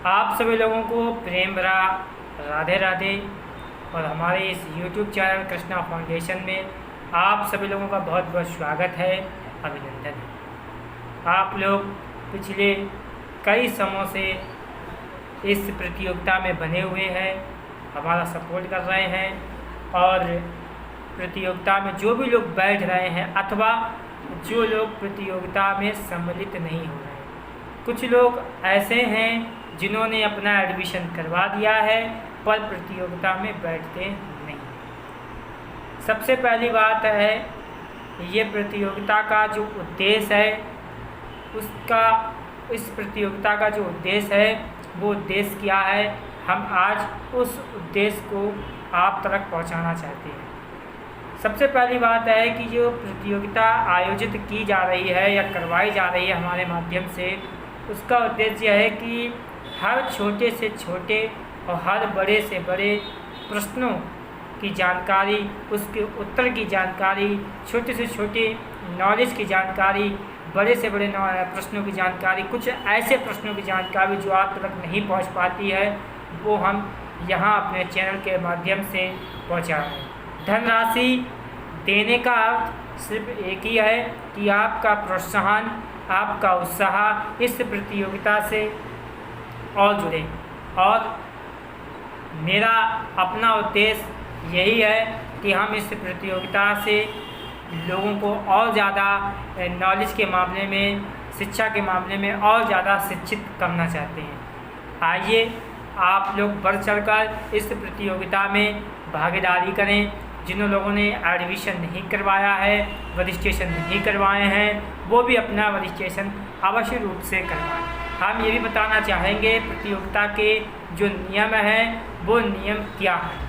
आप सभी लोगों को प्रेम भरा राधे राधे। और हमारे इस YouTube चैनल कृष्णा फाउंडेशन में आप सभी लोगों का बहुत बहुत स्वागत है, अभिनंदन है। आप लोग पिछले कई समयों से इस प्रतियोगिता में बने हुए हैं, हमारा सपोर्ट कर रहे हैं और प्रतियोगिता में जो भी लोग बैठ रहे हैं अथवा जो लोग प्रतियोगिता में सम्मिलित नहीं हो रहे हैं, कुछ लोग ऐसे हैं जिन्होंने अपना एडमिशन करवा दिया है पर प्रतियोगिता में बैठते नहीं। सबसे पहली बात है, ये प्रतियोगिता का जो उद्देश्य है इस प्रतियोगिता का जो उद्देश्य है वो उद्देश्य क्या है, हम आज उस उद्देश्य को आप तक पहुंचाना चाहते हैं। सबसे पहली बात है कि जो प्रतियोगिता आयोजित की जा रही है या करवाई जा रही है हमारे माध्यम से, उसका उद्देश्य है कि हर छोटे से छोटे और हर बड़े से बड़े प्रश्नों की जानकारी, उसके उत्तर की जानकारी, छोटे से छोटे नॉलेज की जानकारी, बड़े से बड़े प्रश्नों की जानकारी, कुछ ऐसे प्रश्नों की जानकारी जो आप तक नहीं पहुंच पाती है वो हम यहाँ अपने चैनल के माध्यम से पहुँचा रहे हैं। धनराशि देने का अर्थ सिर्फ एक ही है कि आपका प्रोत्साहन, आपका उत्साह इस प्रतियोगिता से और जुड़े। और मेरा अपना उद्देश्य यही है कि हम इस प्रतियोगिता से लोगों को और ज़्यादा नॉलेज के मामले में, शिक्षा के मामले में और ज़्यादा शिक्षित करना चाहते हैं। आइए आप लोग बढ़ चढ़कर इस प्रतियोगिता में भागीदारी करें। जिन लोगों ने एडमिशन नहीं करवाया है, रजिस्ट्रेशन नहीं करवाए हैं, वो भी अपना रजिस्ट्रेशन अवश्य रूप से करवाएं। हम ये भी बताना चाहेंगे प्रतियोगिता के जो नियम हैं वो नियम क्या है।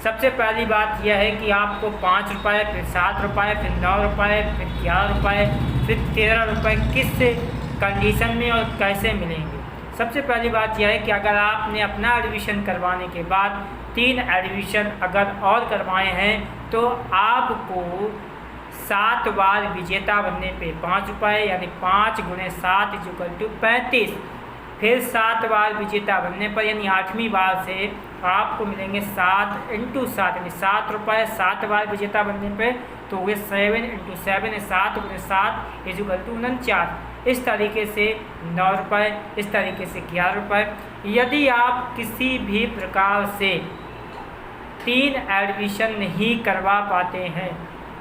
सबसे पहली बात यह है कि आपको 5 रुपये, फिर 7 रुपये, फिर 9 रुपये, फिर 11 रुपये, फिर 13 रुपये किस कंडीशन में और कैसे मिलेंगे। सबसे पहली बात यह है कि अगर आपने अपना एडमिशन करवाने के बाद 3 एडमिशन अगर और करवाए हैं तो आपको 7 बार विजेता बनने पे 5 रुपये, यानी 5 × 7 = 35। फिर 7 बार विजेता बनने पर यानी 8वीं बार से आपको मिलेंगे 7 × 7 यानी 7 रुपये। 7 बार विजेता बनने पे तो हुए 7 × 7 7 × 7 = 49। इस तरीके से 9 रुपये, इस तरीके से 11 रुपये। यदि आप किसी भी प्रकार से 3 एडमिशन नहीं करवा पाते हैं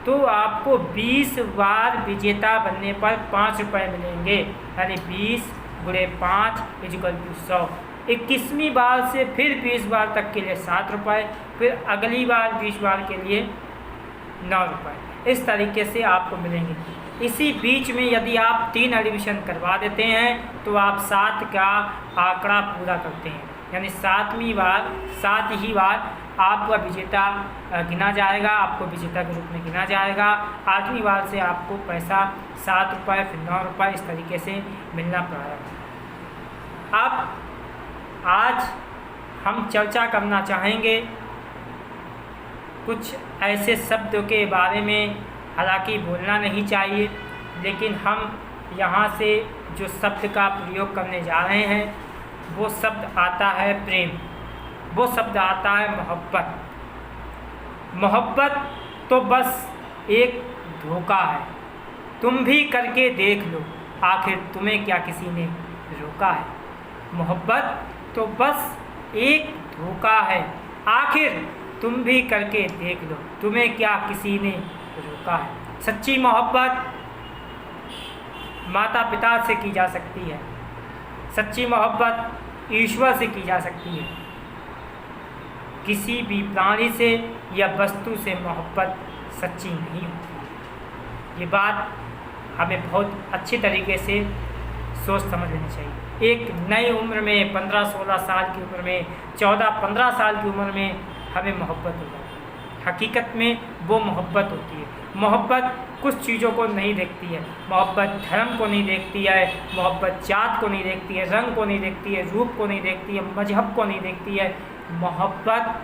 तो आपको 20 बार विजेता बनने पर 5 रुपये मिलेंगे, यानी 20 × 5 = 100। 21वीं बार से फिर 20 बार तक के लिए 7 रुपये, फिर अगली बार 20 बार के लिए 9 रुपये। इस तरीके से आपको मिलेंगे। इसी बीच में यदि आप 3 एडमिशन करवा देते हैं तो आप 7 का आंकड़ा पूरा करते हैं, यानी 7वीं बार 7 ही बार आपका विजेता गिना जाएगा, आपको विजेता के रूप में गिना जाएगा। 8वीं बार से आपको पैसा 7 रुपये, फिर 9 रुपये, इस तरीके से मिलना प्रारंभ। अब आज हम चर्चा करना चाहेंगे कुछ ऐसे शब्दों के बारे में, हालांकि बोलना नहीं चाहिए, लेकिन हम यहाँ से जो शब्द का प्रयोग करने जा रहे हैं वो शब्द आता है प्रेम, वो शब्द आता है मोहब्बत। मोहब्बत तो बस एक धोखा है, तुम भी करके देख लो, आखिर तुम्हें क्या किसी ने रोका है। मोहब्बत तो बस एक धोखा है, आखिर तुम भी करके देख लो, तुम्हें क्या किसी ने रोका है। सच्ची मोहब्बत माता पिता से की जा सकती है, सच्ची मोहब्बत ईश्वर से की जा सकती है। किसी भी प्राणी से या वस्तु से मोहब्बत सच्ची नहीं होती। ये बात हमें बहुत अच्छी तरीके से सोच समझ लेनी चाहिए। एक नई उम्र में 15-16 साल की उम्र में, 14-15 साल की उम्र में हमें मोहब्बत हो जाती है। हकीकत में वो मोहब्बत होती है। मोहब्बत कुछ चीज़ों को नहीं देखती है, मोहब्बत धर्म को नहीं देखती है, मोहब्बत जात को नहीं देखती है, रंग को नहीं देखती है, रूप को नहीं देखती है, मजहब को नहीं देखती है। मोहब्बत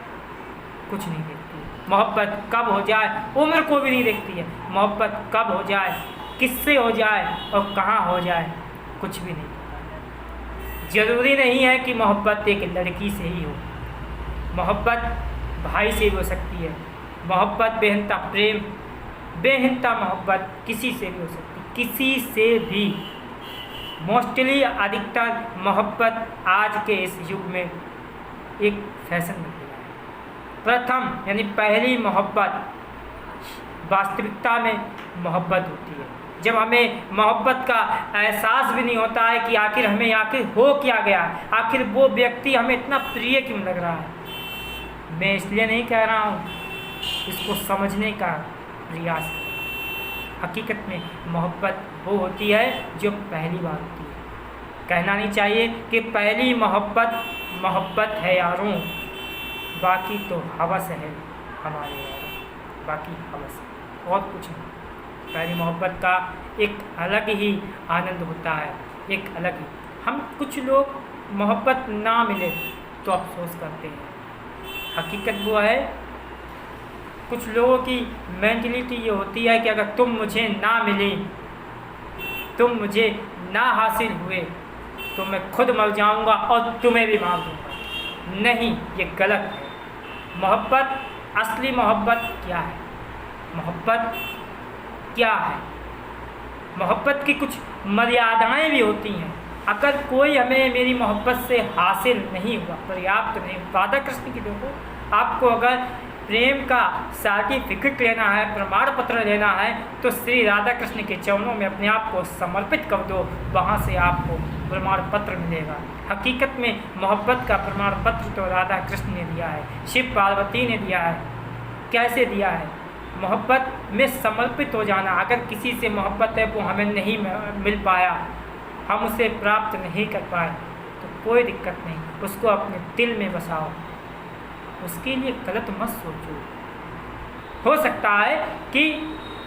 कुछ नहीं देखती है। मोहब्बत कब हो जाए उम्र को भी नहीं देखती है। मोहब्बत कब हो जाए, किससे हो जाए और कहाँ हो जाए, कुछ भी नहीं। ज़रूरी नहीं है कि मोहब्बत एक लड़की से ही हो, मोहब्बत भाई से भी हो सकती है, मोहब्बत बेहनता प्रेम, बेहनता मोहब्बत किसी से भी हो सकती है, किसी से भी। मोस्टली अधिकतर मोहब्बत आज के इस युग में एक फैशन बन गया है। प्रथम यानी पहली मोहब्बत वास्तविकता में मोहब्बत होती है, जब हमें मोहब्बत का एहसास भी नहीं होता है कि आखिर हो क्या गया, आखिर वो व्यक्ति हमें इतना प्रिय क्यों लग रहा है। मैं इसलिए नहीं कह रहा हूँ, इसको समझने का प्रयास। हकीकत में मोहब्बत वो होती है जो पहली बार होती है। कहना नहीं चाहिए कि पहली मोहब्बत है यारों, बाकी तो हवस है हमारे यारों, बाकी हवस और कुछ नहीं। पहली मोहब्बत का एक अलग ही आनंद होता है, एक अलग ही। हम कुछ लोग मोहब्बत ना मिले तो अफसोस करते हैं। हकीकत वो है, कुछ लोगों की मेंटलिटी ये होती है कि अगर तुम मुझे ना मिले, तुम मुझे ना हासिल हुए तो मैं खुद मर जाऊंगा और तुम्हें भी मार दूंगा। नहीं, ये गलत है। मोहब्बत, असली मोहब्बत क्या है? मोहब्बत क्या है? मोहब्बत की कुछ मर्यादाएं भी होती हैं। अगर कोई हमें मेरी मोहब्बत से हासिल नहीं हुआ, पर्याप्त नहीं, राधा कृष्ण की देखो, आपको अगर प्रेम का सर्टिफिकेट लेना है, प्रमाण पत्र लेना है, तो श्री राधा कृष्ण के चरणों में अपने आप को समर्पित कर दो, वहाँ से आपको प्रमाण पत्र मिलेगा। हकीकत में मोहब्बत का प्रमाण पत्र तो राधा कृष्ण ने दिया है, शिव पार्वती ने दिया है। कैसे दिया है? मोहब्बत में समर्पित हो जाना। अगर किसी से मोहब्बत है वो हमें नहीं मिल पाया, हम उसे प्राप्त नहीं कर पाए, तो कोई दिक्कत नहीं, उसको अपने दिल में बसाओ, उसके लिए गलत मत सोचो। हो सकता है कि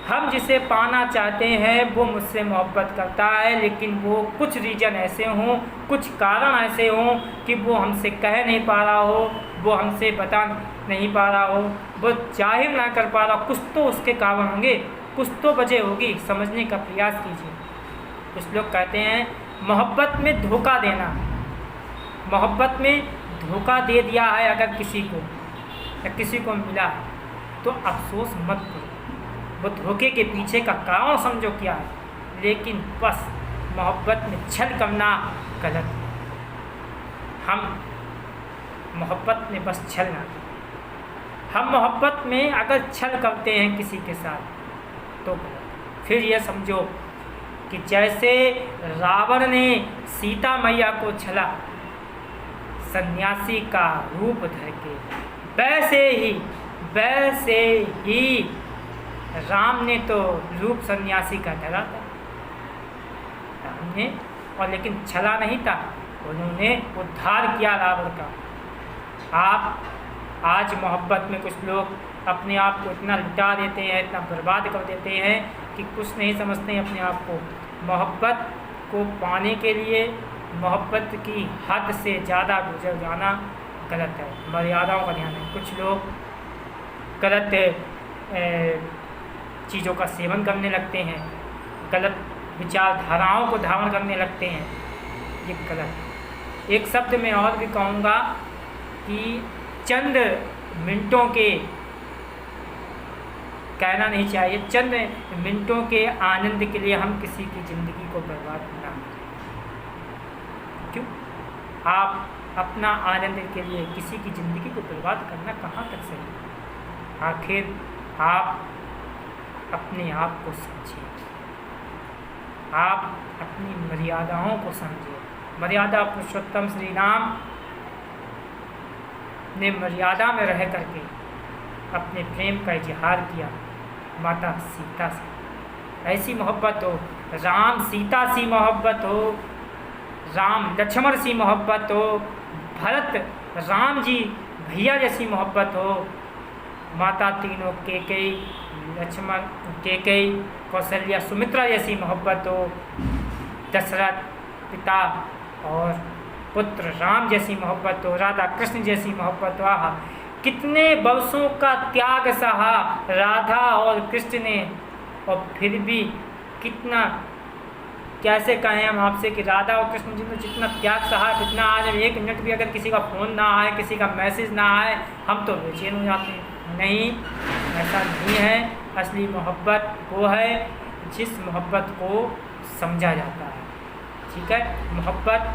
हम जिसे पाना चाहते हैं वो मुझसे मोहब्बत करता है, लेकिन वो कुछ रीज़न ऐसे हों, कुछ कारण ऐसे हों कि वो हमसे कह नहीं पा रहा हो, वो हमसे बता नहीं पा रहा हो, वो जाहिर ना कर पा रहा, कुछ तो उसके कारण होंगे, कुछ तो वजह होगी। समझने का प्रयास कीजिए। कुछ लोग कहते हैं मोहब्बत में धोखा देना, मोहब्बत में धोखा दे दिया है अगर किसी को या किसी को मिला है तो अफसोस मत करो, वो धोखे के पीछे का कारण समझो क्या है, लेकिन बस मोहब्बत में छल करना गलत है। हम मोहब्बत में बस छल ना करें। हम मोहब्बत में अगर छल करते हैं किसी के साथ तो गलत। फिर यह समझो कि जैसे रावण ने सीता मैया को छला सन्यासी का रूप धर के, वैसे ही राम ने तो रूप सन्यासी का धरा था, राम ने, और लेकिन छला नहीं था, उन्होंने उद्धार किया रावण का। आप आज मोहब्बत में कुछ लोग अपने आप को इतना लुटा देते हैं, इतना बर्बाद कर देते हैं कि कुछ नहीं समझते हैं अपने आप को। मोहब्बत को पाने के लिए मोहब्बत की हद से ज़्यादा गुजर जाना गलत है। मर्यादाओं का ध्यान है। कुछ लोग गलत चीज़ों का सेवन करने लगते हैं, गलत विचारधाराओं को धारण करने लगते हैं, ये गलत। एक शब्द में और भी कहूँगा कि चंद मिनटों के, कहना नहीं चाहिए, चंद मिनटों के आनंद के लिए हम किसी की ज़िंदगी को बर्बाद ना करें। क्यों? आप अपना आनंद के लिए किसी की ज़िंदगी को बर्बाद करना कहाँ तक सही? आखिर आप अपने आप को समझिए, आप अपनी मर्यादाओं को समझिए। मर्यादा पुरुषोत्तम श्री राम ने मर्यादा में रह करके अपने प्रेम का इजहार किया माता सीता से। ऐसी मोहब्बत हो, राम सीता सी मोहब्बत हो, राम लक्ष्मण सी मोहब्बत हो, भरत राम जी भैया जैसी मोहब्बत हो, माता तीनों कैकेयी लक्ष्मण कैकेयी कौशल्या सुमित्रा जैसी मोहब्बत हो, दशरथ पिता और पुत्र राम जैसी मोहब्बत हो, राधा कृष्ण जैसी मोहब्बत हो। आहा, कितने वर्षों का त्याग सहा राधा और कृष्ण ने, और फिर भी कितना कैसे कहें हम आपसे कि राधा और कृष्ण जी ने जितना त्याग सहा, कितना आज 1 मिनट भी अगर किसी का फ़ोन ना आए, किसी का मैसेज ना आए, हम तो बेचैन हो जाते हैं। नहीं, ऐसा नहीं है। असली मोहब्बत वो है जिस मोहब्बत को समझा जाता है। ठीक है, मोहब्बत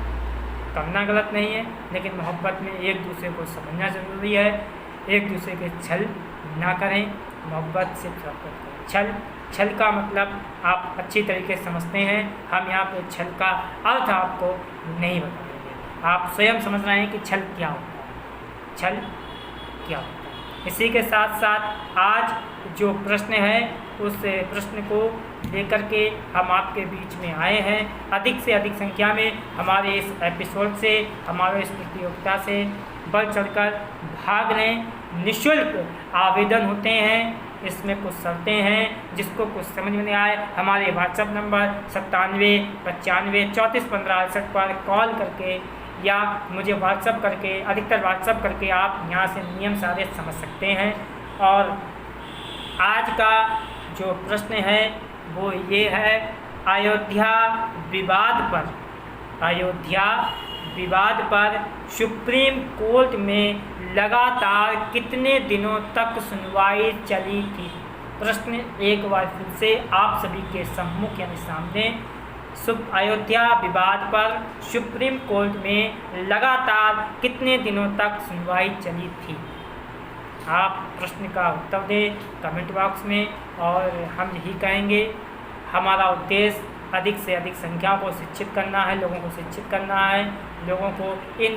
करना गलत नहीं है, लेकिन मोहब्बत में एक दूसरे को समझना ज़रूरी है। एक दूसरे के छल ना करें, मोहब्बत से मोहब्बत करें। छल का मतलब आप अच्छी तरीके से समझते हैं, हम यहाँ पे छल का अर्थ आपको नहीं बताएंगे। आप स्वयं समझ रहे हैं कि छल क्या होता है, छल क्या होता है। इसी के साथ साथ आज जो प्रश्न है उस प्रश्न को लेकर के हम आपके बीच में आए हैं। अधिक से अधिक संख्या में हमारे इस एपिसोड से, हमारे इस प्रतियोगिता से बढ़ चढ़कर भाग लें। निःशुल्क आवेदन होते हैं, इसमें कुछ शर्तें हैं। जिसको कुछ समझ में नहीं आए, हमारे व्हाट्सएप नंबर 97 95 34 15 68 पर कॉल करके या मुझे व्हाट्सएप करके, अधिकतर व्हाट्सएप करके आप यहाँ से नियम सारे समझ सकते हैं। और आज का जो प्रश्न है वो ये है, अयोध्या विवाद पर सुप्रीम कोर्ट में लगातार कितने दिनों तक सुनवाई चली थी। प्रश्न एक बार फिर से आप सभी के सम्मुख यानी सामने, अयोध्या विवाद पर सुप्रीम कोर्ट में लगातार कितने दिनों तक सुनवाई चली थी। आप प्रश्न का उत्तर दें कमेंट बॉक्स में। और हम यही कहेंगे, हमारा उद्देश्य अधिक से अधिक संख्या को शिक्षित करना है, लोगों को शिक्षित करना है। लोगों को इन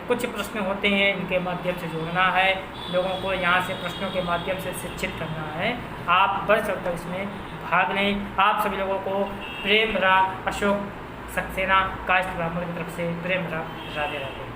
कुछ प्रश्न होते हैं, इनके माध्यम से जोड़ना है, लोगों को यहाँ से प्रश्नों के माध्यम से शिक्षित करना है। आप बढ़ चढ़कर इसमें भाग लें। आप सभी लोगों को प्रेम भरा अशोक सक्सेना कास्ट ब्राह्मण की तरफ से प्रेम भरा राधे राधे।